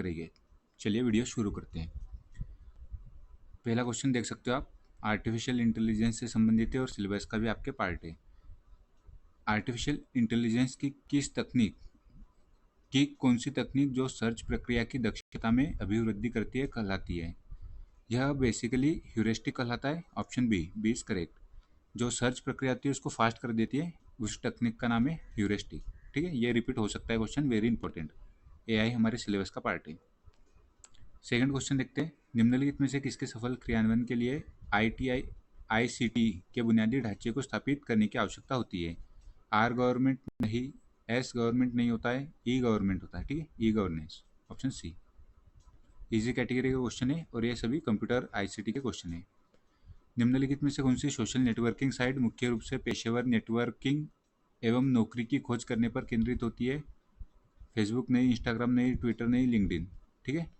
करेंगे। चलिए वीडियो शुरू करते हैं। पहला क्वेश्चन देख सकते हो आप, आर्टिफिशियल इंटेलिजेंस से संबंधित है और सिलेबस का भी आपके पार्ट है। आर्टिफिशियल इंटेलिजेंस की कौन सी तकनीक जो सर्च प्रक्रिया की दक्षता में अभिवृद्धि करती है कहलाती है? यह बेसिकली ह्यूरिस्टिक कहलाता है। Option B is correct. जो सर्च प्रक्रिया होती है उसको फास्ट कर देती है, उस तकनीक का नाम है ह्यूरिस्टिक। ठीक है, ये रिपीट हो सकता है क्वेश्चन, वेरी इंपॉर्टेंट। एआई हमारे सिलेबस का पार्ट है। सेकंड क्वेश्चन देखते हैं, निम्नलिखित में से किसके सफल क्रियान्वयन के लिए आईसीटी के बुनियादी ढांचे को स्थापित करने की आवश्यकता होती है? आर गवर्नमेंट नहीं, एस गवर्नमेंट नहीं होता है, ई गवर्नमेंट होता है। ठीक है, E governance, option C. Easy category का क्वेश्चन है और ये सभी कंप्यूटर आईसीटी के क्वेश्चन है। निम्नलिखित में से कौन सी सोशल नेटवर्किंग साइट मुख्य रूप से पेशेवर नेटवर्किंग एवं नौकरी की खोज करने पर केंद्रित होती है? फेसबुक नहीं, इंस्टाग्राम नहीं, ट्विटर नहीं, लिंक्डइन। ठीक है,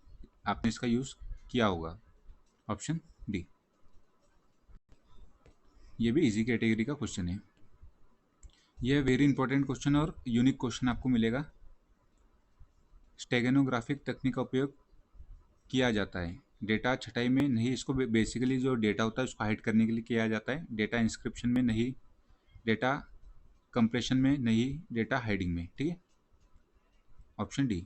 आपने इसका यूज़ किया होगा। Option D. ये भी इजी कैटेगरी का क्वेश्चन है। यह वेरी इंपॉर्टेंट क्वेश्चन और यूनिक क्वेश्चन आपको मिलेगा। स्टेगनोग्राफिक तकनीक का उपयोग किया जाता है डेटा छटाई में नहीं, इसको बेसिकली जो डेटा होता है उसको हाइड करने के लिए किया जाता है। डेटा इंस्क्रिप्शन में नहीं, डेटा कंप्रेशन में नहीं, डेटा हाइडिंग में। ठीक है, ऑप्शन डी।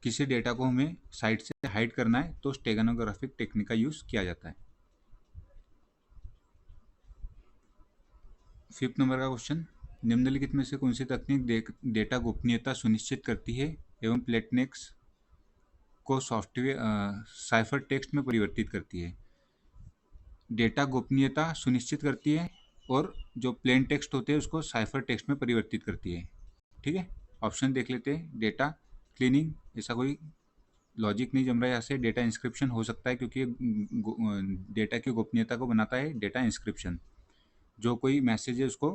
किसी डेटा को हमें साइट से हाइड करना है तो स्टेगनोग्राफिक टेक्निक का यूज़ किया जाता है। फिफ्थ नंबर का क्वेश्चन, निम्नलिखित में से कौन सी तकनीक डेटा गोपनीयता सुनिश्चित करती है एवं प्लेटनेक्स को सॉफ्टवेयर साइफर टेक्स्ट में परिवर्तित करती है? डेटा गोपनीयता सुनिश्चित करती है और जो प्लेन टेक्स्ट होते हैं उसको साइफर टेक्स्ट में परिवर्तित करती है। ठीक है, ऑप्शन देख लेते हैं। डेटा क्लीनिंग, ऐसा कोई लॉजिक नहीं जम रहा है यहाँ से। डेटा इंस्क्रिप्शन हो सकता है क्योंकि डेटा की गोपनीयता को बनाता है डेटा इंस्क्रिप्शन। जो कोई मैसेज है उसको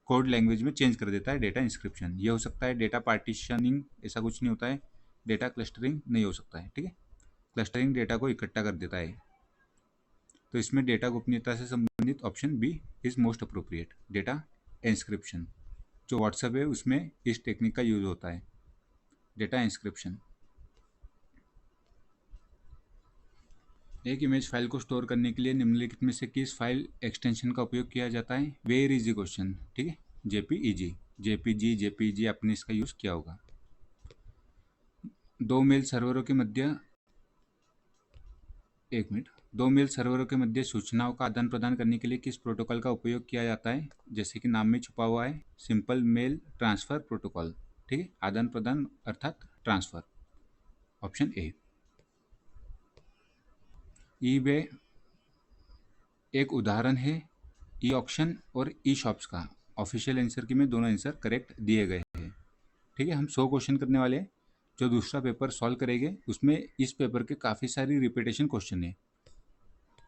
कोड लैंग्वेज में चेंज कर देता है, डेटा इंस्क्रिप्शन। ये हो सकता है। डेटा पार्टीशनिंग, ऐसा कुछ नहीं होता है। डेटा क्लस्टरिंग नहीं हो सकता है। ठीक है, क्लस्टरिंग डेटा को इकट्ठा कर देता है। तो इसमें डेटा गोपनीयता से संबंधित option B is most appropriate. Data inscription, जो व्हाट्सएप है उसमें इस टेक्निक का यूज होता है, डेटा इंस्क्रिप्शन। एक इमेज फाइल को स्टोर करने के लिए निम्नलिखित में से किस फाइल एक्सटेंशन का उपयोग किया जाता है? Very easy question. ठीक है, जेपीईजी, जेपीजी आपने इसका यूज किया होगा। दो मेल सर्वरों के मध्य सूचनाओं का आदान प्रदान करने के लिए किस प्रोटोकॉल का उपयोग किया जाता है? जैसे कि नाम में छुपा हुआ है, सिंपल मेल ट्रांसफर प्रोटोकॉल। ठीक है, आदान प्रदान अर्थात ट्रांसफर, ऑप्शन ए। ईबे एक उदाहरण है ई ऑक्शन और ई शॉप्स का। ऑफिशियल आंसर की में दोनों आंसर करेक्ट दिए गए हैं। ठीक है, हम 100 क्वेश्चन करने वाले हैं। जो दूसरा पेपर सॉल्व करेंगे उसमें इस पेपर के काफ़ी सारी रिपीटेशन क्वेश्चन है।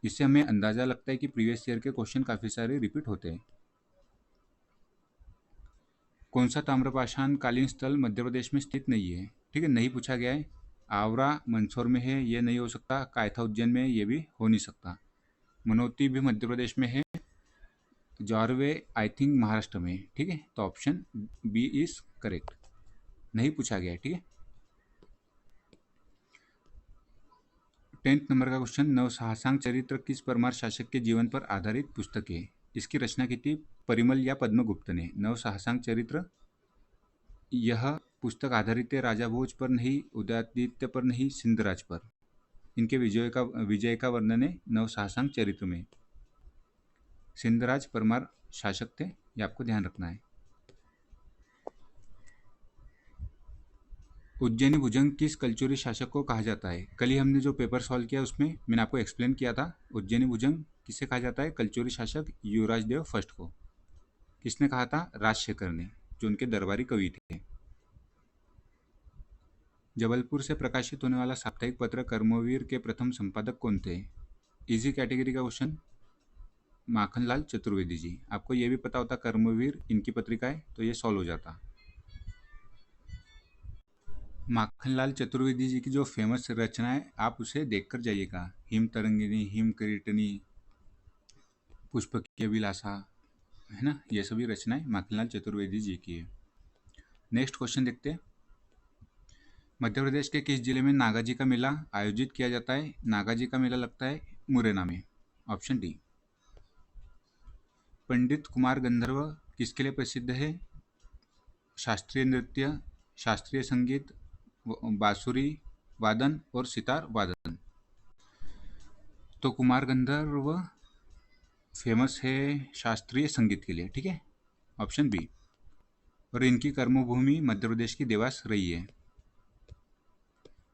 इससे हमें अंदाज़ा लगता है कि प्रीवियस ईयर के क्वेश्चन काफ़ी सारे रिपीट होते हैं। कौन सा ताम्रपाषाण कालीन स्थल मध्य प्रदेश में स्थित नहीं है? ठीक है, नहीं पूछा गया है। आवरा मंदसौर में है, ये नहीं हो सकता। कायथा उज्जैन में, ये भी हो नहीं सकता। मनोती भी मध्य प्रदेश में है। जॉर्वे आई थिंक महाराष्ट्र में। ठीक है, तो ऑप्शन बी इज करेक्ट, नहीं पूछा गया है। ठीक है, 10th नंबर का क्वेश्चन, नवसाहसांग चरित्र किस परमार शासक के जीवन पर आधारित पुस्तक है? इसकी रचना की थी परिमल या पद्मगुप्त ने। नवसाहसांग चरित्र, यह पुस्तक आधारित है राजा भोज पर नहीं, उदयादित्य पर नहीं, सिंधराज पर। इनके विजय का वर्णन है नवसाहसांग चरित्र में। सिंधराज परमार शासक थे, ये आपको ध्यान रखना है। उज्जैनी भुजंग किस कलचुरी शासक को कहा जाता है? कल ही हमने जो पेपर सॉल्व किया उसमें मैंने आपको एक्सप्लेन किया था। उज्जैनी भुजंग किसे कहा जाता है? कलचुरी शासक युवराज देव फर्स्ट को। किसने कहा था? राजशेखर ने, जो उनके दरबारी कवि थे। जबलपुर से प्रकाशित होने वाला साप्ताहिक पत्र कर्मवीर के प्रथम संपादक कौन थे? इजी कैटेगरी का क्वेश्चन, माखनलाल चतुर्वेदी जी। आपको ये भी पता होता कर्मवीर इनकी पत्रिका है, तो ये सॉल्व हो जाता। माखनलाल चतुर्वेदी जी की जो फेमस रचना है आप उसे देखकर जाइएगा। हिम तरंगिनी, हिम किरीटनी, पुष्प की अभिलाषा, है ना, ये सभी रचनाएं माखनलाल चतुर्वेदी जी की है। नेक्स्ट क्वेश्चन देखते हैं। मध्य प्रदेश के किस जिले में नागाजी का मेला आयोजित किया जाता है? नागाजी का मेला लगता है मुरैना में। Option D. पंडित कुमार गंधर्व किसके लिए प्रसिद्ध है? शास्त्रीय नृत्य, शास्त्रीय संगीत, बांसुरी वादन और सितार वादन। तो कुमार गंधर्व फेमस है शास्त्रीय संगीत के लिए, ठीक है, ऑप्शन बी। और इनकी कर्मभूमि मध्य प्रदेश की देवास रही है।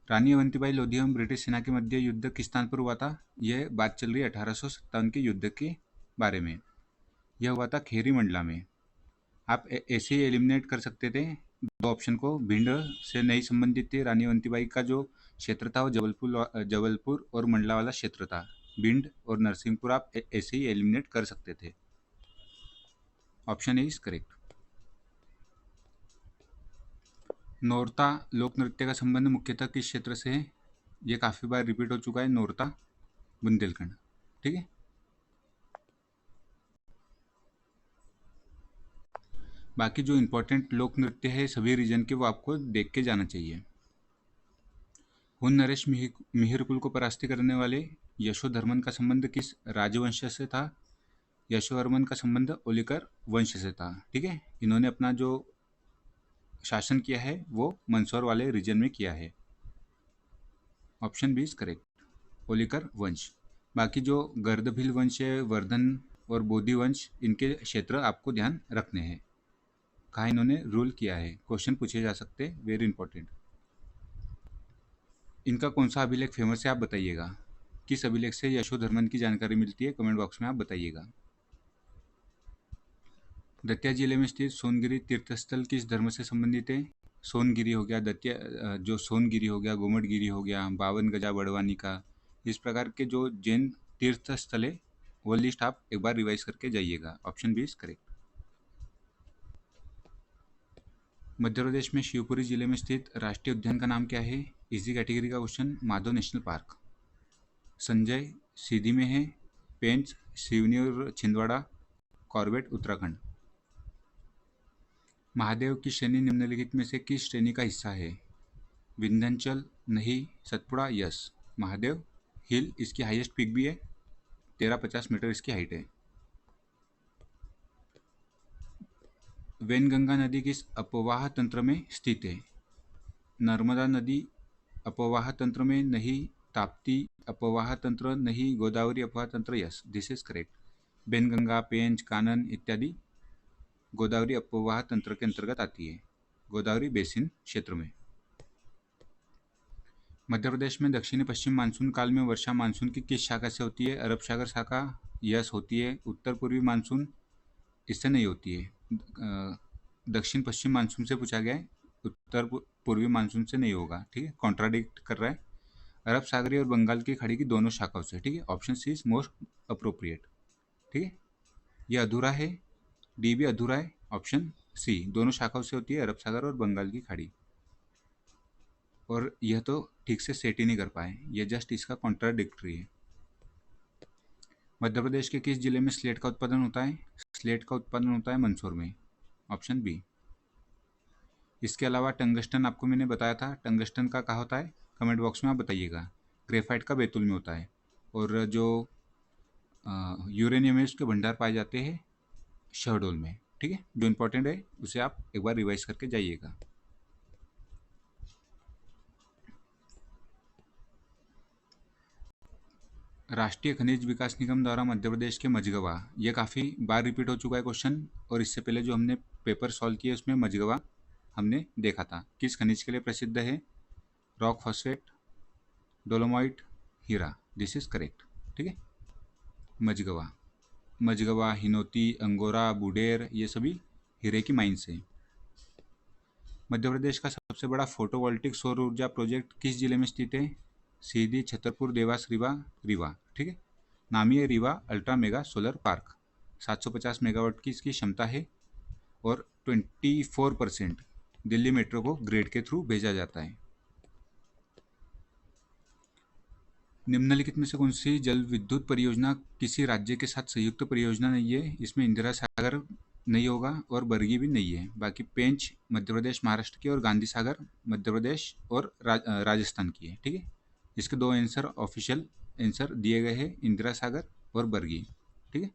रानी अवंतीबाई लोधी एवं ब्रिटिश सेना के मध्य युद्ध किस स्थान पर हुआ था? यह बात चल रही है 1857 के युद्ध के बारे में। यह हुआ था खेरी मंडला में। आप ऐसे ही एलिमिनेट कर सकते थे दो ऑप्शन को। भिंड से नहीं संबंधित थी रानी अवंतीबाई का जो क्षेत्र था वो जबलपुर और मंडला वाला क्षेत्र था। भिंड और नरसिंहपुर आप ऐसे ही एलिमिनेट कर सकते थे। Option A is correct. Norta लोक नृत्य का संबंध मुख्यतः किस क्षेत्र से है? ये काफ़ी बार रिपीट हो चुका है, नोरता बुंदेलखंड, ठीक है। बाकी जो इम्पोर्टेंट लोक नृत्य है सभी रीजन के वो आपको देख के जाना चाहिए। हुन नरेश मिहिरकुल को परास्त करने वाले यशोधर्मन का संबंध किस राजवंश से था? यशोवर्मन का संबंध ओलिकर वंश से था, ठीक है। इन्होंने अपना जो शासन किया है वो मंदसौर वाले रीजन में किया है। ऑप्शन बी इज करेक्ट, ओलिकर वंश। बाकी जो गर्दभिल वंश है, वर्धन और बोधि वंश, इनके क्षेत्र आपको ध्यान रखने हैं, कहाँ इन्होंने रूल किया है, क्वेश्चन पूछे जा सकते हैं, वेरी इंपॉर्टेंट। इनका कौन सा अभिलेख फेमस है आप बताइएगा। किस अभिलेख से यशोधर्मन की जानकारी मिलती है, कमेंट बॉक्स में आप बताइएगा। दतिया जिले में स्थित सोनगिरी तीर्थस्थल किस धर्म से संबंधित है? सोनगिरी हो गया, दतिया जो सोनगिरी हो गया, गोमटगिरी हो गया, 52 गजा बड़वानी का, इस प्रकार के जो जैन तीर्थ स्थल है वो लिस्ट आप एक बार रिवाइज करके जाइएगा। Option B is correct. Madhya Pradesh में शिवपुरी जिले में स्थित राष्ट्रीय उद्यान का नाम क्या है? इजी कैटेगरी का question, Madhav national park. Sanjay Sidhi में है, पेंच सिवनी और छिंदवाड़ा, कॉर्बेट उत्तराखंड। महादेव की श्रेणी निम्नलिखित में से किस श्रेणी का हिस्सा है? विंध्याचल, नहीं, सतपुड़ा, यस। महादेव हिल इसकी हाईएस्ट पीक भी है, 1350 मीटर इसकी हाइट है। वैनगंगा नदी किस अपवाह तंत्र में स्थित है? नर्मदा नदी अपवाह तंत्र में, नहीं। ताप्ती अपवाह तंत्र, नहीं। गोदावरी अपवाह तंत्र, yes, this is correct. Wainganga, Pench, Kanhan इत्यादि गोदावरी अपवाह तंत्र के अंतर्गत आती है, गोदावरी बेसिन क्षेत्र में। मध्य प्रदेश में दक्षिणी पश्चिम मानसून काल में वर्षा मानसून की किस शाखा से होती है? अरब सागर शाखा, यस होती है। उत्तर पूर्वी मानसून इससे नहीं होती है, दक्षिण पश्चिम मानसून से पूछा गया है, उत्तर पूर्वी मानसून से नहीं होगा, ठीक है, कॉन्ट्राडिक्ट कर रहा है। अरब सागरी और बंगाल की खाड़ी की दोनों शाखाओं से, ठीक है, option C is most appropriate, ठीक है। यह अधूरा है, डी भी अधूरा है, ऑप्शन सी दोनों शाखाओं से होती है, अरब सागर और बंगाल की खाड़ी। और यह तो ठीक से सेट ही नहीं कर पाए, यह जस्ट इसका कॉन्ट्राडिक्टरी है। मध्य प्रदेश के किस जिले में स्लेट का उत्पादन होता है? स्लेट का उत्पादन होता है मंदसौर में, ऑप्शन बी। इसके अलावा टंगस्टन आपको मैंने बताया था, टंगस्टन का कहाँ होता है, कमेंट बॉक्स में आप बताइएगा। ग्रेफाइट का बैतूल में होता है। और जो यूरेनियम है उसके भंडार पाए जाते हैं शहडोल में, ठीक है। जो इंपॉर्टेंट है उसे आप एक बार रिवाइज करके जाइएगा। राष्ट्रीय खनिज विकास निगम द्वारा मध्य प्रदेश के मझगवा, ये काफ़ी बार रिपीट हो चुका है क्वेश्चन, और इससे पहले जो हमने पेपर सॉल्व किए उसमें मझगवा हमने देखा था। किस खनिज के लिए प्रसिद्ध है? रॉक फॉस्फेट, डोलोमाइट, हीरा, दिस इज करेक्ट, ठीक है। मझगवा, मझगवा, हिनोती, अंगोरा, बुडेर, ये सभी हीरे की माइंस हैं। मध्य प्रदेश का सबसे बड़ा फोटोवोल्टिक सौर ऊर्जा प्रोजेक्ट किस जिले में स्थित है? सीधी, छतरपुर, देवास, रीवा, ठीक है। नामी है Rewa ultra mega solar park. 750 megawatt की इसकी क्षमता है और 24% दिल्ली मेट्रो को ग्रिड के थ्रू भेजा जाता है। निम्नलिखित में से कौन सी जल विद्युत परियोजना किसी राज्य के साथ संयुक्त परियोजना नहीं है? इसमें इंदिरा सागर नहीं होगा और बरगी भी नहीं है। बाकी पेंच मध्य प्रदेश महाराष्ट्र की और गांधी सागर मध्य प्रदेश और राजस्थान की है। ठीक है, इसके दो आंसर ऑफिशियल आंसर दिए गए हैं, इंदिरा सागर और बरगी। ठीक है,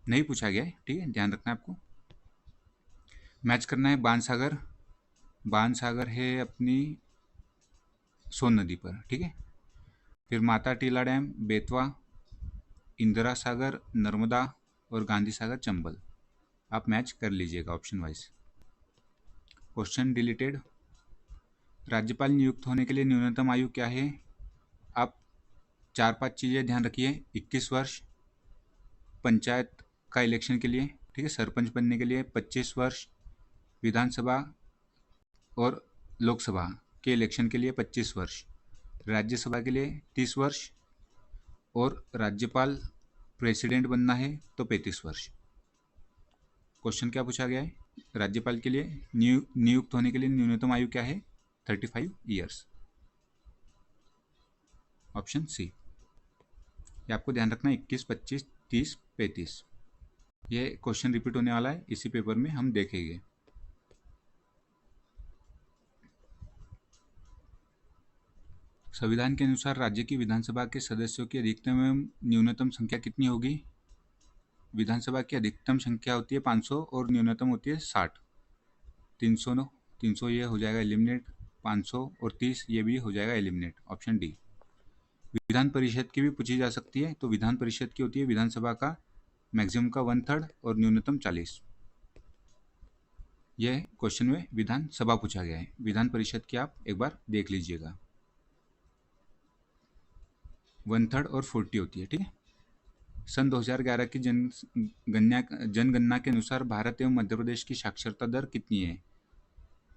नहीं पूछा गया है। ठीक है, ध्यान रखना है आपको। मैच करना है बाणसागर। बाणसागर है अपनी सोन नदी पर। ठीक है, फिर माता टीला डैम बेतवा, इंदिरा सागर नर्मदा और गांधी सागर चंबल। आप मैच कर लीजिएगा ऑप्शन वाइज। Question deleted. राज्यपाल नियुक्त होने के लिए न्यूनतम आयु क्या है? आप 4-5 चीज़ें ध्यान रखिए। 21 वर्ष पंचायत का इलेक्शन के लिए। ठीक है, सरपंच बनने के लिए 25 वर्ष, विधानसभा और लोकसभा के इलेक्शन के लिए 25 वर्ष, राज्यसभा के लिए 30 वर्ष और राज्यपाल प्रेसिडेंट बनना है तो 35 वर्ष। क्वेश्चन क्या पूछा गया है? राज्यपाल के लिए नियुक्त होने के लिए न्यूनतम आयु क्या है? 35 ईयर्स। Option C. ये आपको ध्यान रखना है, 21, 25, 30, 35। ये क्वेश्चन रिपीट होने वाला है, इसी पेपर में हम देखेंगे। संविधान के अनुसार राज्य की विधानसभा के सदस्यों की अधिकतम एवं न्यूनतम संख्या कितनी होगी? विधानसभा की अधिकतम संख्या होती है 500 और न्यूनतम होती है 60। 300 ये हो जाएगा एलिमिनेट, 500 और 30 ये भी हो जाएगा eliminate. Option D. Vidhan Parishad की भी पूछी जा सकती है, तो विधान परिषद की होती है विधानसभा का मैक्सिमम का 1/3 और न्यूनतम 40। यह क्वेश्चन में विधानसभा पूछा गया है। विधान परिषद की आप एक बार देख लीजिएगा, 1/3 और 40 होती है। ठीक है, सन 2011 की जनगणना के अनुसार भारत एवं मध्य प्रदेश की साक्षरता दर कितनी है?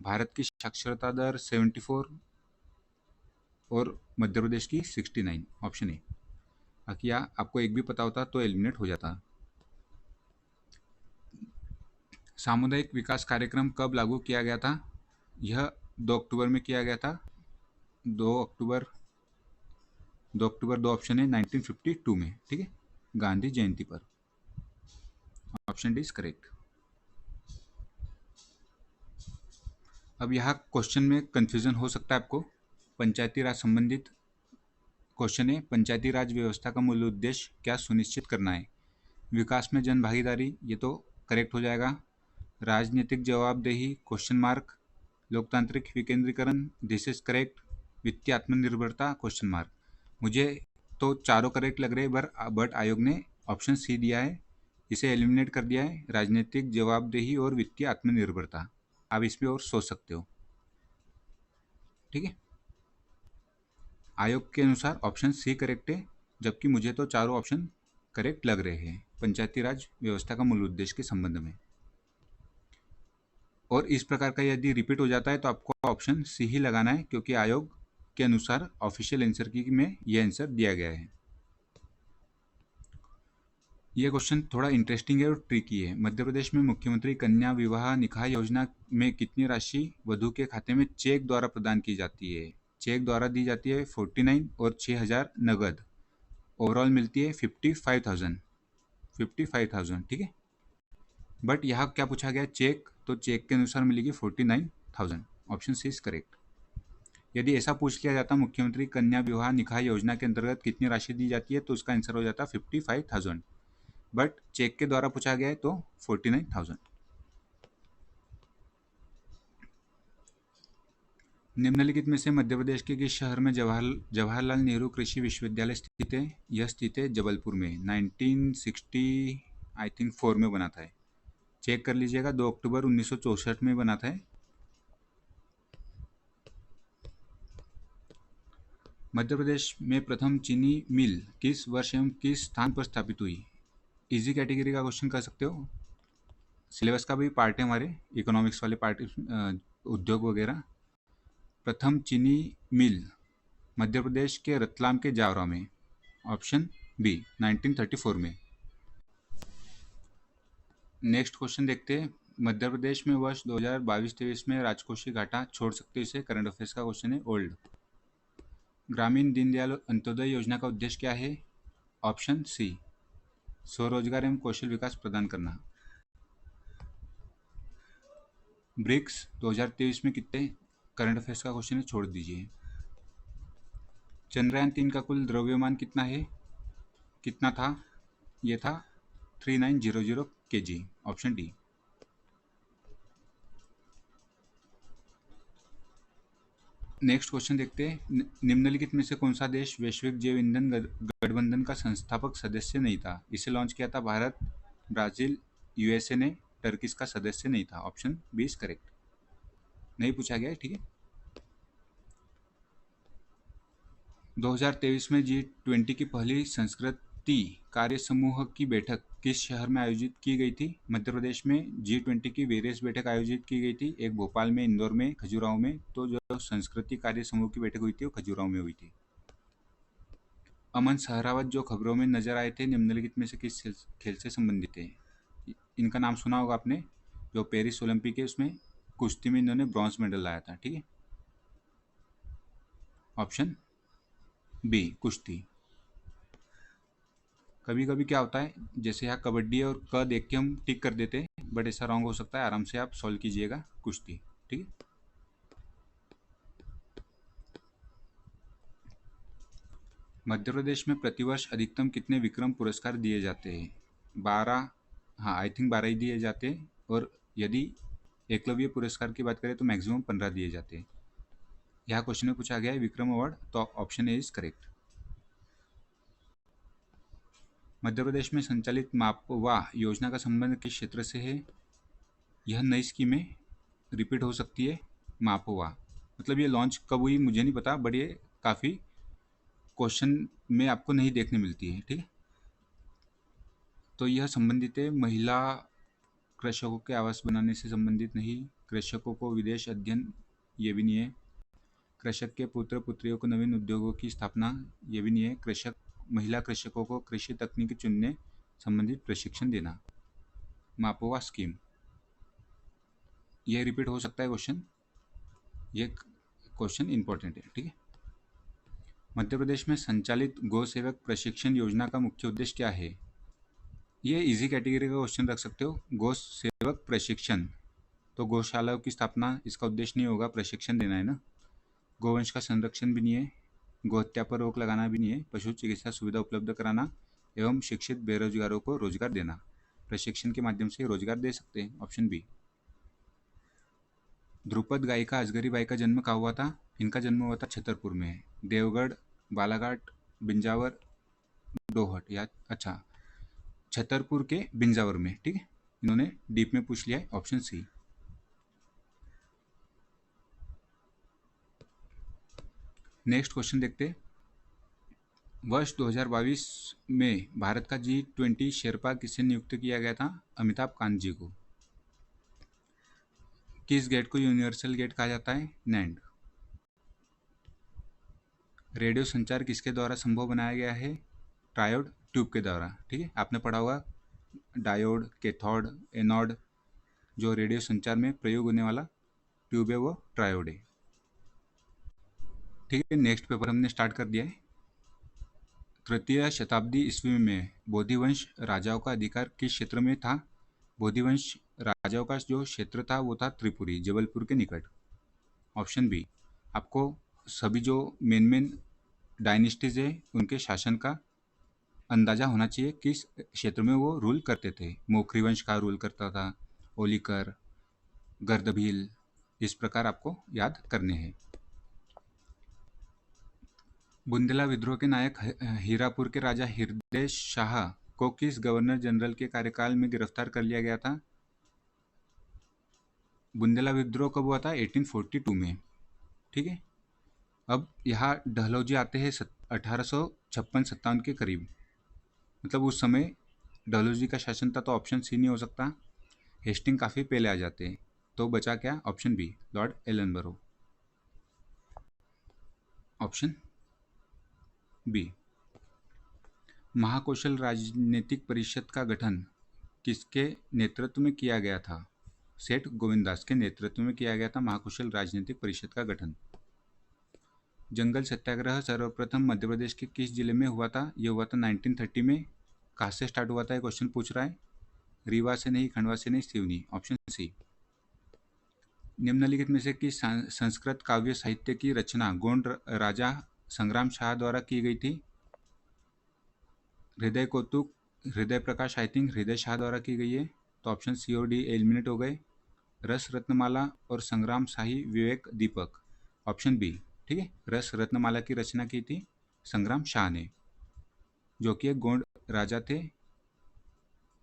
भारत की साक्षरता दर 74 और मध्य प्रदेश की 69। Option A. बाकी आपको एक भी पता होता तो एलिमिनेट हो जाता। सामुदायिक विकास कार्यक्रम कब लागू किया गया था? यह 2 अक्टूबर में किया गया था। 2 अक्टूबर 2 ऑप्शन है 1952 में। ठीक है, गांधी जयंती पर। Option D is correct. अब यहाँ क्वेश्चन में कंफ्यूजन हो सकता है आपको। पंचायती राज संबंधित क्वेश्चन है, पंचायती राज व्यवस्था का मूल उद्देश्य क्या सुनिश्चित करना है? विकास में जन भागीदारी, ये तो करेक्ट हो जाएगा। राजनीतिक जवाबदेही क्वेश्चन मार्क, लोकतांत्रिक विकेंद्रीकरण, दिस इज करेक्ट। वित्तीय आत्मनिर्भरता क्वेश्चन मार्क। मुझे तो चारों करेक्ट लग रहे हैं, बट आयोग ने ऑप्शन सी दिया है, इसे एलिमिनेट कर दिया है। राजनीतिक जवाबदेही और वित्तीय आत्मनिर्भरता, आप इस पर और सोच सकते हो। ठीक है, आयोग के अनुसार ऑप्शन सी करेक्ट है, जबकि मुझे तो चारों ऑप्शन करेक्ट लग रहे हैं पंचायती राज व्यवस्था का मूल उद्देश्य के संबंध में। और इस प्रकार का यदि रिपीट हो जाता है तो आपको ऑप्शन सी ही लगाना है, क्योंकि आयोग के अनुसार ऑफिशियल आंसर की में यह आंसर दिया गया है। यह क्वेश्चन थोड़ा इंटरेस्टिंग है और ट्रिकी है। मध्य प्रदेश में मुख्यमंत्री कन्या विवाह निकाह योजना में कितनी राशि वधु के खाते में चेक द्वारा प्रदान की जाती है? चेक द्वारा दी जाती है 49 और 6000 नगद। ओवरऑल मिलती है 55,000। ठीक है, बट यहाँ क्या पूछा गया? चेक, तो चेक के अनुसार मिलेगी 49,000। Option C is correct. यदि ऐसा पूछ लिया जाता मुख्यमंत्री कन्या विवाह निकाह योजना के अंतर्गत कितनी राशि दी जाती है, तो उसका आंसर हो जाता 55,000, बट चेक के द्वारा पूछा गया है तो 49,000। निम्नलिखित में से मध्य प्रदेश के किस शहर में जवाहरलाल नेहरू कृषि विश्वविद्यालय स्थित है? यह स्थित है जबलपुर में। 1960 आई थिंक 4 में बना था। चेक कर लीजिएगा, 2 अक्टूबर 1964 में बना था। मध्य प्रदेश में प्रथम चीनी मिल किस वर्ष एवं किस स्थान पर स्थापित हुई? इजी कैटेगरी का क्वेश्चन कर सकते हो, सिलेबस का भी पार्ट है हमारे इकोनॉमिक्स वाले पार्ट, उद्योग वगैरह। प्रथम चीनी मिल मध्य प्रदेश के रतलाम के जावरा में। ऑप्शन बी 1934 में। नेक्स्ट क्वेश्चन देखते हैं। मध्य प्रदेश में वर्ष 2022-23 में राजकोषीय घाटा छोड़ सकते हो, इसे करंट अफेयर्स का क्वेश्चन है, ओल्ड। ग्रामीण दीनदयाल अंत्योदय योजना का उद्देश्य क्या है? ऑप्शन सी स्वरोजगार एवं कौशल विकास प्रदान करना। ब्रिक्स 2023 में कितने, करंट अफेयर्स का क्वेश्चन है, छोड़ दीजिए। चंद्रयान 3 का कुल द्रव्यमान कितना है, कितना था, ये था 3900 kg, option D. Next question देखते हैं, निम्नलिखित में से कौन सा देश वैश्विक जैव ईंधन गठबंधन का संस्थापक सदस्य नहीं था। इसे लॉन्च किया था भारत, ब्राजील, यूएसए ने, टर्की इसका सदस्य नहीं था, ऑप्शन बी इज करेक्ट। नहीं पूछा गया है, ठीक है। 2023 में G20 की पहली संस्कृति कार्य समूह की बैठक किस शहर में आयोजित की गई थी। मध्य प्रदेश में G20 की वेरियस बैठक आयोजित की गई थी, एक भोपाल में, इंदौर में, खजुराहो में। तो जो संस्कृति कार्य समूह की बैठक हुई थी वो खजुराहो में हुई थी। अमन सहरावत जो खबरों में नजर आए थे, निम्नलिखित में से किस खेल से संबंधित है। इनका नाम सुना होगा आपने, जो पेरिस ओलंपिक है उसमें कुश्ती में इन्होंने ब्रॉन्ज मेडल लाया था, ठीक है। ऑप्शन बी कुश्ती। कभी कभी क्या होता है, जैसे यहाँ कबड्डी है और क देख के हम टिक कर देते हैं, बट ऐसा रॉन्ग हो सकता है, आराम से आप सॉल्व कीजिएगा, कुश्ती, ठीक है। मध्य प्रदेश में प्रतिवर्ष अधिकतम कितने विक्रम पुरस्कार दिए जाते हैं। 12, हाँ आई थिंक 12 ही दिए जाते हैं, और यदि एकलव्य पुरस्कार की बात करें तो मैक्सिमम 15 दिए जाते हैं। यहाँ क्वेश्चन में पूछा गया है विक्रम अवार्ड, तो option A is correct. Madhya Pradesh में संचालित मापवा योजना का संबंध किस क्षेत्र से है। यह नई स्कीम है, रिपीट हो सकती है। मापवा मतलब ये लॉन्च कब हुई मुझे नहीं पता, बट ये काफ़ी क्वेश्चन में आपको नहीं देखने मिलती है, ठीक है। तो यह संबंधित है महिला कृषकों के आवास बनाने से संबंधित नहीं, कृषकों को विदेश अध्ययन ये भी नहीं है, कृषक के पुत्र पुत्रियों को नवीन उद्योगों की स्थापना ये भी नहीं है, कृषक महिला कृषकों को कृषि तकनीक चुनने संबंधित प्रशिक्षण देना। मापवा स्कीम, ये रिपीट हो सकता है क्वेश्चन, ये क्वेश्चन इंपॉर्टेंट है, ठीक है। मध्य प्रदेश में संचालित गौ सेवक प्रशिक्षण योजना का मुख्य उद्देश्य क्या है। ये इजी कैटेगरी का क्वेश्चन रख सकते हो। गौ सेवक प्रशिक्षण, तो गौशालाओं की स्थापना इसका उद्देश्य नहीं होगा, प्रशिक्षण देना है ना। गोवंश का संरक्षण भी नहीं है, गोहत्या पर रोक लगाना भी नहीं है, पशु चिकित्सा सुविधा उपलब्ध कराना एवं शिक्षित बेरोजगारों को रोजगार देना। प्रशिक्षण के माध्यम से रोजगार दे सकते हैं, ऑप्शन बी। ध्रुपद गायिका अजगरी बाई का जन्म कहाँ हुआ था। इनका जन्म हुआ था छतरपुर में, देवगढ़, बालाघाट, बिंजावर, डोहट, या अच्छा छतरपुर के बिंजावर में, ठीक है। इन्होंने डीप में पूछ लिया है, ऑप्शन सी। नेक्स्ट क्वेश्चन देखते हैं, वर्ष 2022 में भारत का G20 शेरपा किसे नियुक्त किया गया था। अमिताभ कांत जी को। किस गेट को यूनिवर्सल गेट कहा जाता है। नैंड। रेडियो संचार किसके द्वारा संभव बनाया गया है। ट्रायोड ट्यूब के द्वारा, ठीक है। आपने पढ़ा होगा डायोड, कैथोड, एनोड, जो रेडियो संचार में प्रयोग होने वाला ट्यूब है वो ट्रायोड है, ठीक है। नेक्स्ट पेपर हमने स्टार्ट कर दिया है। तृतीय शताब्दी ईस्वी में बोधिवंश राजाओं का अधिकार किस क्षेत्र में था। बोधिवंश राजाओं का जो क्षेत्र था वो था त्रिपुरी, जबलपुर के निकट, ऑप्शन बी। आपको सभी जो मेन डायनेस्टीज है उनके शासन का अंदाजा होना चाहिए, किस क्षेत्र में वो रूल करते थे। मोखरी वंश का रूल करता था, ओलिकर, गर्दभील, इस प्रकार आपको याद करने हैं। बुंदेला विद्रोह के नायक हीरापुर के राजा हृदय शाह को किस गवर्नर जनरल के कार्यकाल में गिरफ्तार कर लिया गया था। बुंदेला विद्रोह कब हुआ था। 1842 में, ठीक है। अब यहाँ डहलौजी आते हैं 1856-57 के करीब, मतलब उस समय डहलौजी का शासन था, तो ऑप्शन सी नहीं हो सकता। हेस्टिंग काफ़ी पहले आ जाते हैं, तो बचा क्या, option B, lord Ellenborough, option B. Mahakoshal राजनीतिक परिषद का गठन किसके नेतृत्व में किया गया था। सेठ गोविंदास के नेतृत्व में किया गया था महाकौशल राजनीतिक परिषद का गठन। जंगल सत्याग्रह सर्वप्रथम मध्य प्रदेश के किस जिले में हुआ था। यह हुआ था 1930 में। कहाँ से स्टार्ट हुआ था, ये क्वेश्चन पूछ रहा है। रीवा से नहीं, खंडवा से नहीं, सिवनी, ऑप्शन सी। निम्नलिखित में से किस संस्कृत काव्य साहित्य की रचना गोंड राजा संग्राम शाह द्वारा की गई थी? हृदय कौतुक, हृदय प्रकाश, आई थिंक हृदय शाह द्वारा की गई है, तो ऑप्शन सी और डी एलिमिनेट हो गए। रस रत्नमाला और संग्राम शाही विवेक दीपक, ऑप्शन बी। ठीक है, रस रत्नमाला की रचना की थी संग्राम शाह ने, जो कि एक गोंड राजा थे,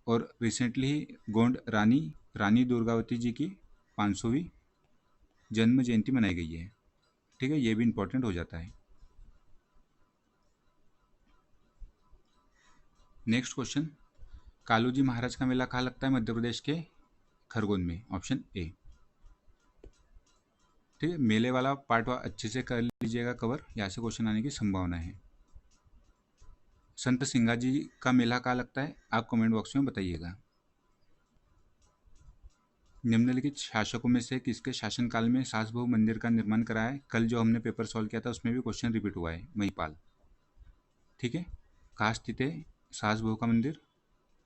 और रिसेंटली ही गोंड रानी दुर्गावती जी की 500वीं जन्म जयंती मनाई गई है। ठीक है, ये भी इंपॉर्टेंट हो जाता है। नेक्स्ट क्वेश्चन, कालूजी महाराज का मेला कहाँ लगता है? मध्य प्रदेश के खरगोन में, ऑप्शन ए। ठीक है, मेले वाला पार्ट अच्छे से कर लीजिएगा कवर, यहाँ से क्वेश्चन आने की संभावना है। संत सिंगा जी का मेला कहाँ लगता है? आप कमेंट बॉक्स में बताइएगा। निम्नलिखित शासकों में से किसके शासनकाल में सासबहू मंदिर का निर्माण कराया है? कल जो हमने पेपर सॉल्व किया था उसमें भी क्वेश्चन रिपीट हुआ है, महिपाल। ठीक है, कहाँ स्थित है सासबहू का मंदिर?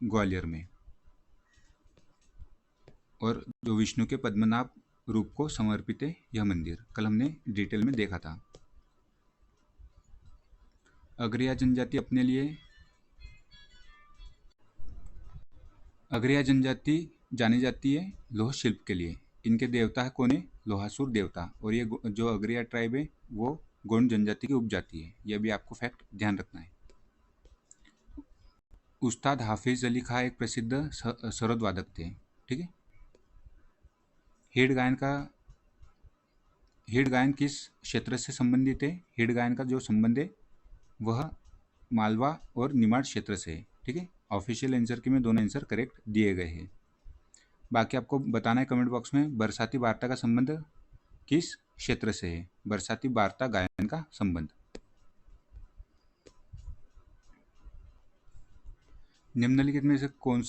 ग्वालियर में। और जो विष्णु के पद्मनाभ रूप को समर्पित है यह मंदिर, कल हमने डिटेल में देखा था। अग्रिया जनजाति अपने लिए अग्रिया जनजाति जानी जाती है लोह शिल्प के लिए। इनके देवता कौन है? लोहासुर देवता। और ये जो अग्रिया ट्राइब है वो गोंड जनजाति की उपजाति है, यह भी आपको फैक्ट ध्यान रखना है। उस्ताद हाफिज अली खां एक प्रसिद्ध सरोद वादक थे। ठीक है, हिड गायन किस क्षेत्र से संबंधित है? हिड गायन का जो संबंध है वह मालवा और निमाड़ क्षेत्र से है। ठीक है, ऑफिशियल आंसर के में दोनों आंसर करेक्ट दिए गए हैं। बाकी आपको बताना है कमेंट बॉक्स में बरसाती वार्ता का संबंध किस क्षेत्र से है? बरसाती वार्ता गायन का संबंध। निम्नलिखित में से कौन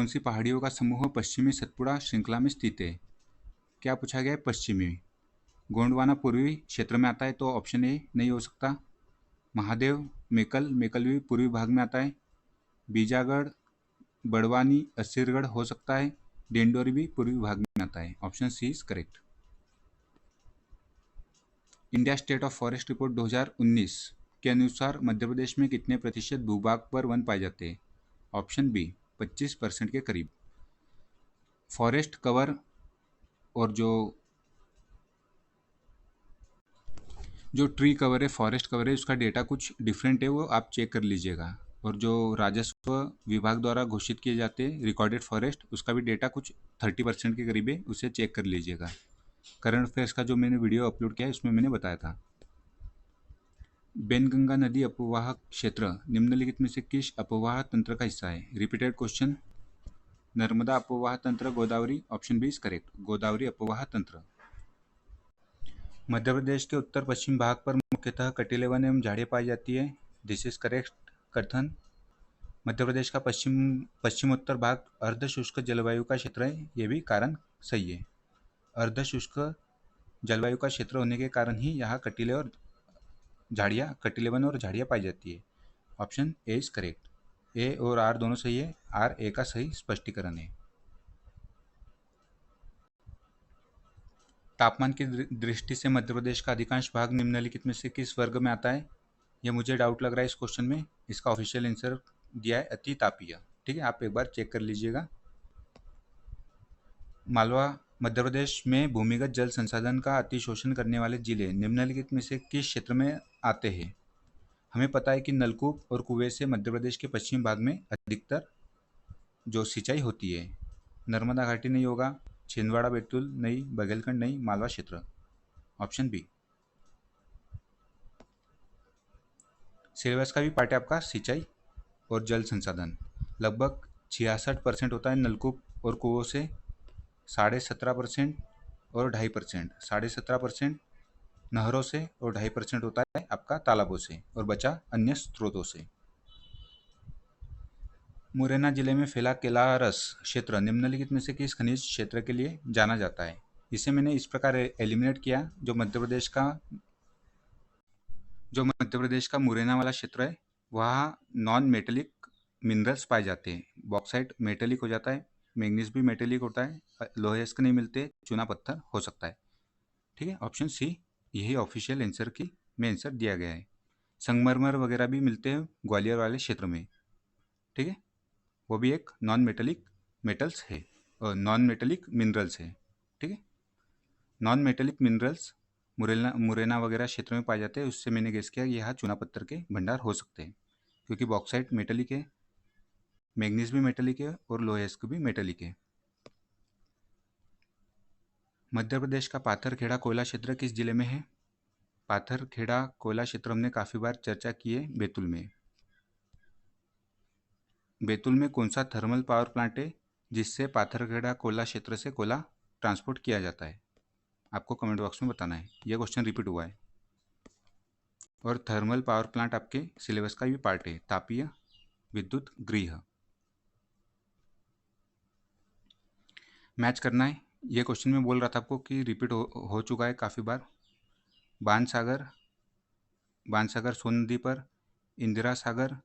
सी पहाड़ियों का समूह पश्चिमी सतपुड़ा श्रृंखला में स्थित है? क्या पूछा गया है? पश्चिमी। गोंडवाना पूर्वी क्षेत्र में आता है, तो ऑप्शन ए नहीं हो सकता। महादेव मेकल भी पूर्वी भाग में आता है। बीजागढ़, बड़वानी, अस्सीरगढ़ हो सकता है। डेंडोरी भी पूर्वी भाग में आता है, option C is correct. India state of forest report 2019 के अनुसार मध्य प्रदेश में कितने प्रतिशत भूभाग पर वन पाए जाते हैं? ऑप्शन बी 25% के करीब। फॉरेस्ट कवर और जो ट्री कवर है, फॉरेस्ट कवर है, उसका डेटा कुछ डिफरेंट है, वो आप चेक कर लीजिएगा। और जो राजस्व विभाग द्वारा घोषित किए जाते हैं रिकॉर्डेड फॉरेस्ट, उसका भी डेटा कुछ 30% के करीब है, उसे चेक कर लीजिएगा। करंट अफेयर्स का जो मैंने वीडियो अपलोड किया है उसमें मैंने बताया था। बेनगंगा नदी अपवाह क्षेत्र निम्नलिखित में से किस अपवाह तंत्र का हिस्सा है? Repeated question. नर्मदा अपवाह तंत्र, Godavari, option B is correct, Godavari अपवाह तंत्र। मध्य प्रदेश के उत्तर पश्चिम भाग पर मुख्यतः कटीले वन एवं झाड़ियाँ पाई जाती है, दिस इज करेक्ट कथन। मध्य प्रदेश का पश्चिमोत्तर भाग अर्ध शुष्क जलवायु का क्षेत्र है, यह भी कारण सही है। अर्ध शुष्क जलवायु का क्षेत्र होने के कारण ही यहाँ कटीले वन और झाड़ियाँ पाई जाती है, ऑप्शन ए इज करेक्ट। ए और आर दोनों सही है, आर ए का सही स्पष्टीकरण है। तापमान की दृष्टि से मध्य प्रदेश का अधिकांश भाग निम्नलिखित में से किस वर्ग में आता है? यह मुझे डाउट लग रहा है इस क्वेश्चन में। इसका ऑफिशियल आंसर दिया है अति तापीय। ठीक है, आप एक बार चेक कर लीजिएगा। मालवा मध्य प्रदेश में भूमिगत जल संसाधन का अतिशोषण करने वाले जिले निम्नलिखित में से किस क्षेत्र में आते हैं? हमें पता है कि नलकूप और कुएं से मध्य प्रदेश के पश्चिम भाग में अधिकतर जो सिंचाई होती है। नर्मदा घाटी नहीं होगा, छिंदवाड़ा बैतूल नहीं, बघेलखंड नहीं, मालवा क्षेत्र, ऑप्शन बी। सिलेबस का भी पार्ट है आपका सिंचाई और जल संसाधन। लगभग 66% होता है नलकूप और कुओं से, 17.5% और 2.5%, 17.5% नहरों से और 2.5% होता है आपका तालाबों से, और बचा अन्य स्रोतों से। मुरैना जिले में फैला केलारस क्षेत्र निम्नलिखित में से किस खनिज क्षेत्र के लिए जाना जाता है? इसे मैंने इस प्रकार एलिमिनेट किया, जो मध्य प्रदेश का मुरैना वाला क्षेत्र है वहाँ नॉन मेटेलिक मिनरल्स पाए जाते हैं। बॉक्साइट मेटेलिक हो जाता है, मैंगनीज भी मेटेलिक होता है, लोहे अयस्क नहीं मिलते, चूना पत्थर हो सकता है। ठीक है, ऑप्शन सी यही ऑफिशियल आंसर की में आंसर दिया गया है। संगमरमर वगैरह भी मिलते हैं ग्वालियर वाले क्षेत्र में। ठीक है, वो भी एक नॉन मेटेलिक मेटल्स है और नॉन मेटेलिक मिनरल्स है। ठीक है, नॉन मेटेलिक मिनरल्स मुरैना वगैरह क्षेत्र में पाए जाते हैं, उससे मैंने गेस किया कि यहाँ चूना पत्थर के भंडार हो सकते हैं, क्योंकि बॉक्साइट मेटेलिक है, मैग्नीज भी मेटेलिक है और लोहेस्क भी मेटेलिक है। मध्य प्रदेश का पाथरखेड़ा कोयला क्षेत्र किस जिले में है? पाथरखेड़ा कोयला क्षेत्र हमने काफ़ी बार चर्चा की है, बैतूल में। बैतूल में कौन सा थर्मल पावर प्लांट है जिससे पाथरखेड़ा कोयला क्षेत्र से कोयला ट्रांसपोर्ट किया जाता है? आपको कमेंट बॉक्स में बताना है, यह क्वेश्चन रिपीट हुआ है। और थर्मल पावर प्लांट आपके सिलेबस का भी पार्ट है, तापीय विद्युत गृह। मैच करना है, ये क्वेश्चन मैं बोल रहा था आपको कि रिपीट हो चुका है काफ़ी बार। बाणसागर सोन नदी पर, इंदिरा सागर,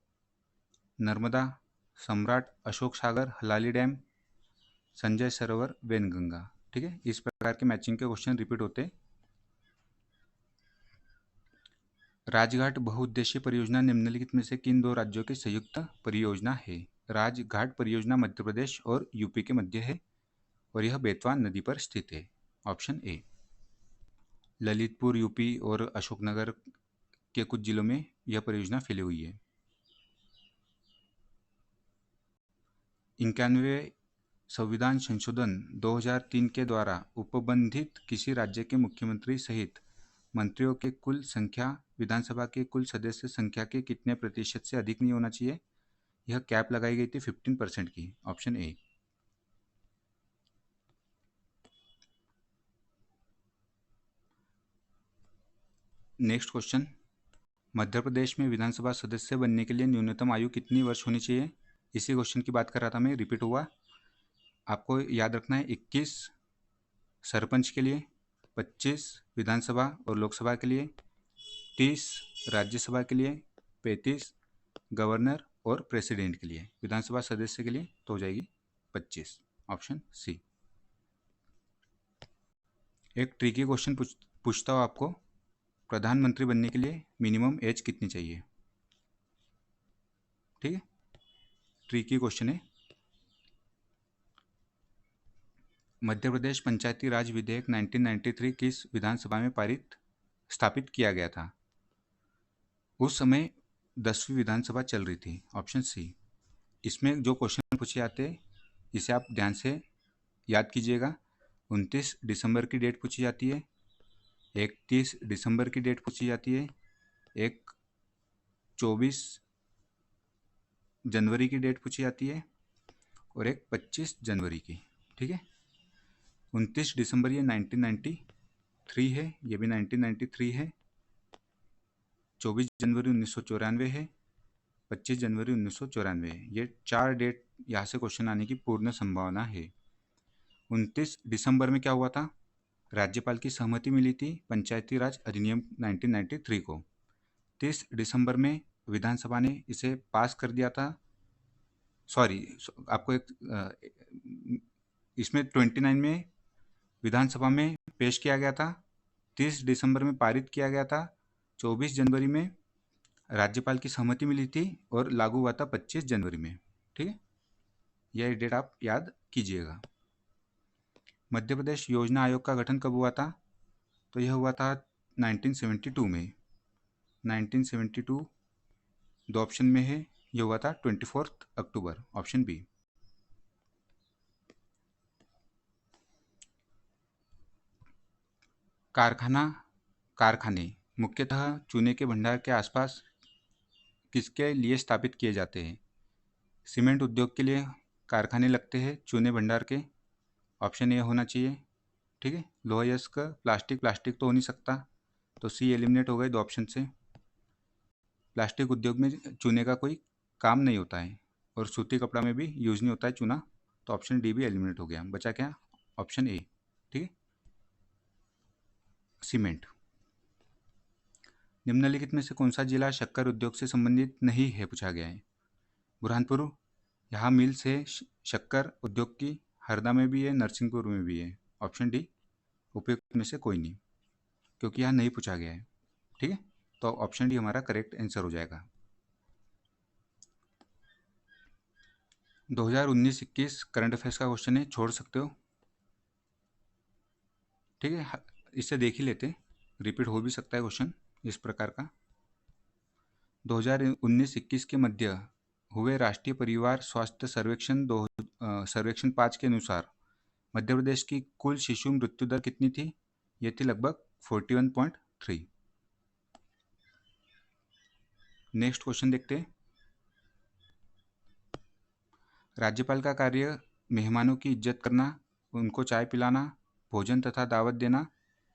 नर्मदा, सम्राट अशोक सागर हलाली डैम, संजय सरोवर वेनगंगा। ठीक है, इस प्रकार के मैचिंग के क्वेश्चन रिपीट होते हैं। राजघाट बहुउद्देशीय परियोजना निम्नलिखित में से किन दो राज्यों की संयुक्त परियोजना है? राजघाट परियोजना मध्य प्रदेश और यूपी के मध्य है और यह बेतवा नदी पर स्थित है। Option A. ललितपुर यूपी और अशोकनगर के कुछ जिलों में यह परियोजना फैली हुई है। 91वें संविधान संशोधन 2003 के द्वारा उपबंधित किसी राज्य के मुख्यमंत्री सहित मंत्रियों के कुल संख्या विधानसभा के कुल सदस्य संख्या के कितने प्रतिशत से अधिक नहीं होना चाहिए? यह कैप लगाई गई थी 15% की। Option A. नेक्स्ट क्वेश्चन, मध्य प्रदेश में विधानसभा सदस्य बनने के लिए न्यूनतम आयु कितनी वर्ष होनी चाहिए? इसी क्वेश्चन की बात कर रहा था मैं, रिपीट हुआ। आपको याद रखना है 21 सरपंच के लिए, 25 विधानसभा और लोकसभा के लिए, 30 राज्यसभा के लिए, 35 गवर्नर और प्रेसिडेंट के लिए। विधानसभा सदस्य के लिए तो हो जाएगी 25। Option C. एक ट्रिकी क्वेश्चन पूछता हूँ आपको, प्रधानमंत्री बनने के लिए मिनिमम एज कितनी चाहिए? ठीक है, ट्रिकी क्वेश्चन है। मध्य प्रदेश पंचायती राज विधेयक 1993 किस विधानसभा में स्थापित किया गया था? उस समय 10वीं विधानसभा चल रही थी। Option C. इसमें जो क्वेश्चन पूछे जाते हैं इसे आप ध्यान से याद कीजिएगा। 29 दिसंबर की डेट पूछी जाती है, 31 दिसंबर की डेट पूछी जाती है, एक 24 जनवरी की डेट पूछी जाती है और एक 25 जनवरी की। ठीक है, 29 दिसंबर ये 1993 है, ये भी 1993 है, 24 जनवरी 1994 है, 25 जनवरी 1994 है। ये 4 डेट यहाँ से क्वेश्चन आने की पूर्ण संभावना है। 29 दिसंबर में क्या हुआ था? राज्यपाल की सहमति मिली थी पंचायती राज अधिनियम 1993 को। 30 दिसंबर में विधानसभा ने इसे पास कर दिया था। सॉरी, आपको इसमें 29 में विधानसभा में पेश किया गया था, 30 दिसंबर में पारित किया गया था, 24 जनवरी में राज्यपाल की सहमति मिली थी और लागू हुआ था 25 जनवरी में। ठीक है, यह डेट आप याद कीजिएगा। मध्य प्रदेश योजना आयोग का गठन कब हुआ था? तो यह हुआ था 1972 में। 1972 दो ऑप्शन में है, यह हुआ था 24 अक्टूबर। Option B. कारखाने मुख्यतः चूने के भंडार के आसपास किसके लिए स्थापित किए जाते हैं? सीमेंट उद्योग के लिए कारखाने लगते हैं चूने भंडार के। ऑप्शन ए होना चाहिए। ठीक है, लोहा अयस्क प्लास्टिक तो हो नहीं सकता, तो सी एलिमिनेट हो गए दो ऑप्शन से। प्लास्टिक उद्योग में चूने का कोई काम नहीं होता है और सूती कपड़ा में भी यूज नहीं होता है चूना, तो ऑप्शन डी भी एलिमिनेट हो गया। बचा क्या? Option A. ठीक है, सीमेंट। निम्नलिखित में से कौन सा जिला शक्कर उद्योग से संबंधित नहीं है? पूछा गया है। बुरहानपुर, यहाँ मिल्स है, शक्कर उद्योग की हरदा में भी है, नरसिंहपुर में भी है। ऑप्शन डी उपयुक्त में से कोई नहीं, क्योंकि यहाँ नहीं पूछा गया है। ठीक है, तो ऑप्शन डी हमारा करेक्ट आंसर हो जाएगा। 2019-21 करंट अफेयर्स का क्वेश्चन है, छोड़ सकते हो। ठीक है, इससे देख ही लेते, रिपीट हो भी सकता है क्वेश्चन इस प्रकार का। 2019-21 के मध्य हुए राष्ट्रीय परिवार स्वास्थ्य सर्वेक्षण 5 के अनुसार मध्य प्रदेश की कुल शिशु मृत्यु दर कितनी थी? ये थी लगभग 41.3। नेक्स्ट क्वेश्चन देखते हैं। राज्यपाल का कार्य मेहमानों की इज्जत करना, उनको चाय पिलाना, भोजन तथा दावत देना,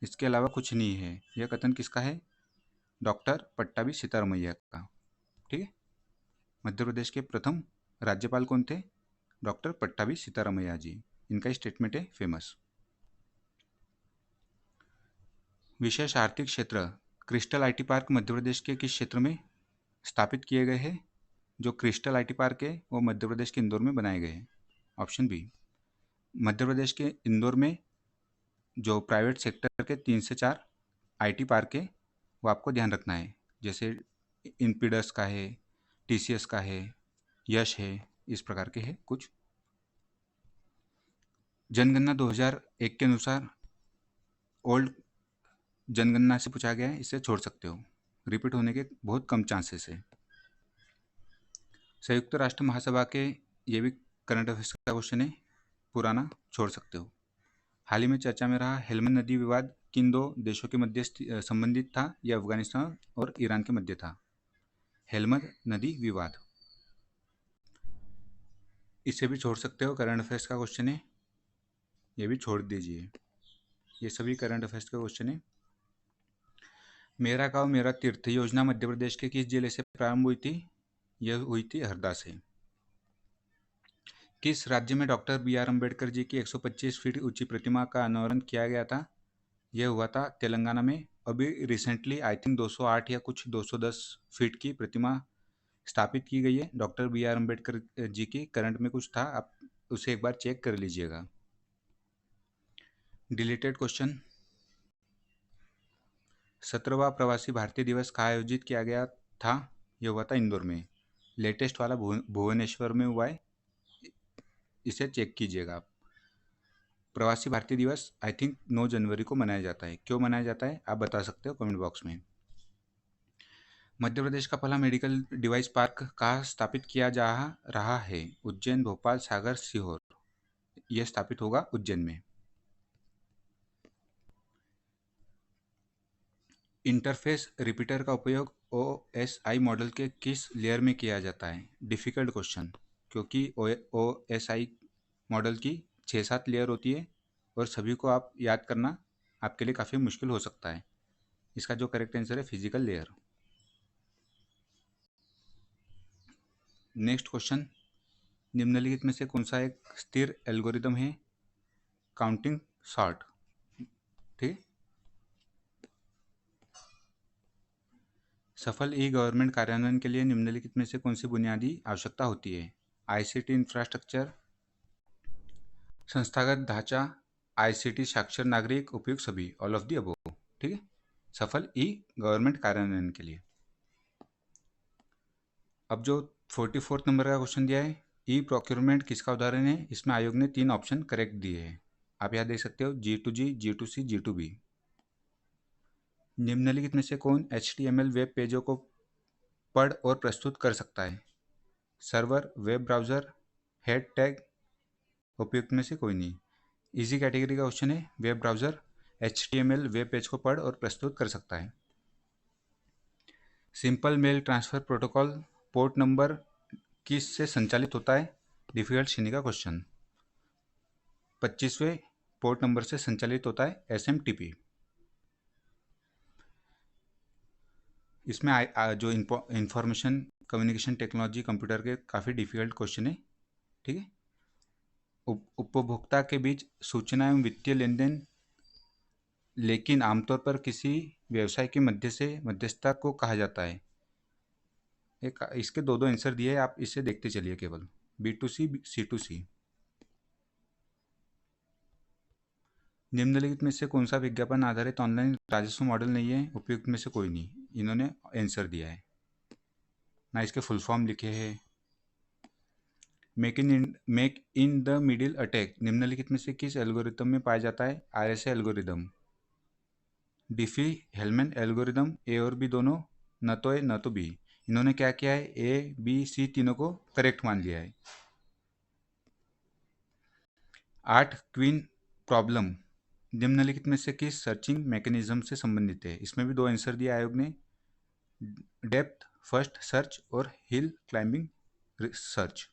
इसके अलावा कुछ नहीं है। यह कथन किसका है? डॉक्टर पट्टाभी सीतारमैया का। ठीक है, मध्य प्रदेश के प्रथम राज्यपाल कौन थे? डॉक्टर पट्टाभी सीतारमैया जी। इनका स्टेटमेंट है फेमस। विशेष आर्थिक क्षेत्र crystal IT park Madhya Pradesh के किस क्षेत्र में स्थापित किए गए हैं? जो क्रिस्टल आईटी पार्क है वो मध्य प्रदेश के इंदौर में बनाए गए हैं। Option B. मध्य प्रदेश के इंदौर में जो प्राइवेट सेक्टर के 3 से 4 आईटी पार्क है वो आपको ध्यान रखना है। जैसे इनपीडस का है, टीसीएस का है, यश है, इस प्रकार के हैं कुछ। जनगणना 2001 के अनुसार ओल्ड जनगणना से पूछा गया है, इसे छोड़ सकते हो, रिपीट होने के बहुत कम चांसेस है। संयुक्त राष्ट्र महासभा के, ये भी करंट अफेयर्स का क्वेश्चन है, पुराना, छोड़ सकते हो। हाल ही में चर्चा में रहा हेल्मंद नदी विवाद किन दो देशों के मध्य संबंधित था? यह अफगानिस्तान और ईरान के मध्य था। हेल्मंद नदी विवाद, इसे भी छोड़ सकते हो, करंट अफेयर्स का क्वेश्चन है, ये भी छोड़ दीजिए। ये सभी करंट अफेयर्स का क्वेश्चन है। मेरा गांव मेरा तीर्थ योजना मध्य प्रदेश के किस जिले से प्रारंभ हुई थी? यह हुई थी हरदा से। किस राज्य में डॉक्टर बी.आर. अम्बेडकर जी की 125 फीट ऊंची प्रतिमा का अनावरण किया गया था? यह हुआ था तेलंगाना में। अभी रिसेंटली आई थिंक 208 या कुछ 210 फीट की प्रतिमा स्थापित की गई है डॉक्टर बी.आर. अम्बेडकर जी की। करंट में कुछ था, आप उसे एक बार चेक कर लीजिएगा। Deleted question. 17वां प्रवासी भारतीय दिवस कहाँ आयोजित किया गया था? यह हुआ था इंदौर में। लेटेस्ट वाला भुवनेश्वर में हुआ है, इसे चेक कीजिएगा आप। प्रवासी भारतीय दिवस आई थिंक 9 जनवरी को मनाया जाता है। क्यों मनाया जाता है आप बता सकते हो कमेंट बॉक्स में। मध्य प्रदेश का पहला मेडिकल डिवाइस पार्क कहाँ स्थापित किया जा रहा है? उज्जैन, भोपाल, सागर, सीहोर। यह स्थापित होगा उज्जैन में। इंटरफेस रिपीटर का उपयोग OSI मॉडल के किस लेयर में किया जाता है? डिफ़िकल्ट क्वेश्चन, क्योंकि OSI मॉडल की 6-7 लेयर होती है और सभी को आप याद करना आपके लिए काफ़ी मुश्किल हो सकता है। इसका जो करेक्ट आंसर है फिजिकल लेयर। नेक्स्ट क्वेश्चन, निम्नलिखित में से कौन सा एक स्थिर एल्गोरिदम है? Counting sort. ठीक, सफल ई गवर्नमेंट कार्यान्वयन के लिए निम्नलिखित में से कौन सी बुनियादी आवश्यकता होती है? आईसीटी इंफ्रास्ट्रक्चर, संस्थागत ढांचा, आईसीटी साक्षर नागरिक, उपयुक्त सभी, ऑल ऑफ दी अबोव। ठीक है, सफल ई गवर्नमेंट कार्यान्वयन के लिए। अब जो 44 नंबर का क्वेश्चन दिया है, ई प्रोक्योरमेंट किसका उदाहरण है? इसमें आयोग ने 3 ऑप्शन करेक्ट दिए हैं, आप यहाँ देख सकते हो, G2G, G2C, G2B। निम्नलिखित में से कौन HTML वेब पेजों को पढ़ और प्रस्तुत कर सकता है? Server, web browser, head tag, उपयुक्त में से कोई नहीं। इजी कैटेगरी का क्वेश्चन है, web browser HTML web page को पढ़ और प्रस्तुत कर सकता है। Simple mail transfer protocol port number किस से संचालित होता है? डिफिकल्ट श्रेणी का क्वेश्चन। 25वें पोर्ट नंबर से संचालित होता है SMTP। इसमें जो इंफॉर्मेशन कम्युनिकेशन टेक्नोलॉजी कंप्यूटर के काफ़ी डिफिकल्ट क्वेश्चन है। ठीक है, उपभोक्ता के बीच सूचना एवं वित्तीय लेन देन, लेकिन आमतौर पर किसी व्यवसाय के मध्यस्थता को कहा जाता है। एक इसके 2 आंसर दिए, आप इसे देखते चलिए केवल। B2C, C2C। निम्नलिखित में से कौन सा विज्ञापन आधारित ऑनलाइन राजस्व मॉडल नहीं है? उपयुक्त में से कोई नहीं, इन्होंने आंसर दिया है ना, इसके फुल फॉर्म लिखे हैं। Make in the middle attack निम्नलिखित में से किस एल्गोरिथम में पाया जाता है? RSA एल्गोरिदम, डिफी हेलमैन एल्गोरिदम, ए और बी दोनों, न तो ए न तो बी। इन्होंने क्या किया है? ए बी सी तीनों को करेक्ट मान लिया है। 8 क्वीन प्रॉब्लम निम्नलिखित में से किस सर्चिंग मैकेनिज्म से संबंधित है? इसमें भी दो आंसर दिया आयोग ने, डेप्थ फर्स्ट सर्च और हिल क्लाइंबिंग सर्च।